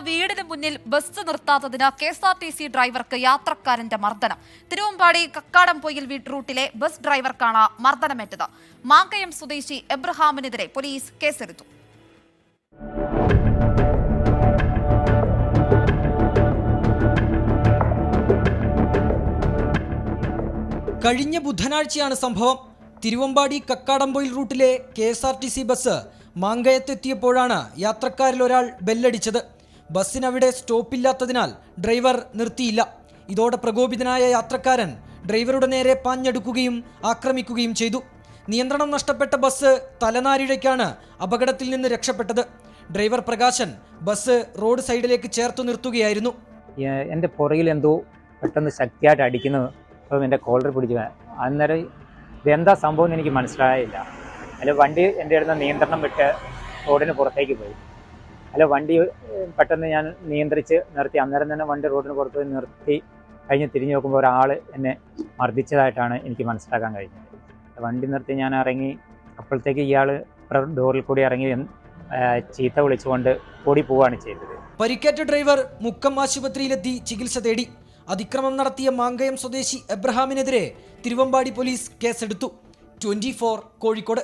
വീടിന് മുന്നിൽ bus നിർത്താത്തതിന് KSRTC ഡ്രൈവർക്ക് യാത്രക്കാരന്റെ മർദ്ദനം. തിരുവമ്പാടി കക്കാടംപൊയിൽ റൂട്ടിലെ ബസ് ഡ്രൈവർക്കാണ് മർദ്ദനമേറ്റത്. മാങ്കയം സ്വദേശി എബ്രഹാമിനെതിരെ പോലീസ് കേസെടുത്തു. കഴിഞ്ഞ ബുധനാഴ്ചയാണ് സംഭവം. തിരുവമ്പാടി കക്കാടംപൊയിൽ റൂട്ടിലെ KSRTC ബസ് മാങ്കയത്തെത്തിയപ്പോഴാണ് യാത്രക്കാരിൽ ഒരാൾ ബെല്ലടിച്ചത്. ബസ്സിനവിടെ സ്റ്റോപ്പില്ലാത്തതിനാൽ ഡ്രൈവർ നിർത്തിയില്ല. ഇതോടെ പ്രകോപിതനായ യാത്രക്കാരൻ ഡ്രൈവറുടെ നേരെ പാഞ്ഞെടുക്കുകയും ആക്രമിക്കുകയും ചെയ്തു. നിയന്ത്രണം നഷ്ടപ്പെട്ട ബസ് തലനാരിഴയ്ക്കാണ് അപകടത്തിൽ നിന്ന് രക്ഷപ്പെട്ടത്. ഡ്രൈവർ പ്രകാശൻ ബസ് റോഡ് സൈഡിലേക്ക് ചേർത്തു നിർത്തുകയായിരുന്നു. എൻ്റെ പുറകിൽ എന്തോ പെട്ടെന്ന് ശക്തിയായിട്ട് അടിക്കുന്നു. അപ്പം എൻ്റെ കോളർ പിടിച്ചു. അന്നേരം ഇതെന്താ സംഭവം എന്ന് എനിക്ക് മനസ്സിലായില്ല. അല്ല, വണ്ടി എൻ്റെ അടുത്ത് നിയന്ത്രണം വിട്ട് റോഡിന് പുറത്തേക്ക് പോയി. അല്ല, വണ്ടി പെട്ടെന്ന് ഞാൻ നിയന്ത്രിച്ച് നിർത്തി. അന്നേരം തന്നെ വണ്ടി റോഡിന് പുറത്ത് നിർത്തി കഴിഞ്ഞ് തിരിഞ്ഞു നോക്കുമ്പോൾ ഒരാൾ എന്നെ മർദ്ദിച്ചതായിട്ടാണ് എനിക്ക് മനസ്സിലാക്കാൻ കഴിഞ്ഞത്. വണ്ടി നിർത്തി ഞാൻ ഇറങ്ങി. അപ്പോഴത്തേക്ക് ഇയാൾ ഡോറിൽ കൂടി ഇറങ്ങി ചീത്ത വിളിച്ചുകൊണ്ട് ഓടി പോവുകയാണ് ചെയ്തത്. പരിക്കേറ്റ ഡ്രൈവർ മുക്കം ആശുപത്രിയിലെത്തി ചികിത്സ തേടി. അതിക്രമം നടത്തിയ മാങ്കയം സ്വദേശി എബ്രഹാമിനെതിരെ തിരുവമ്പാടി പോലീസ് കേസെടുത്തു. 24 കോഴിക്കോട്.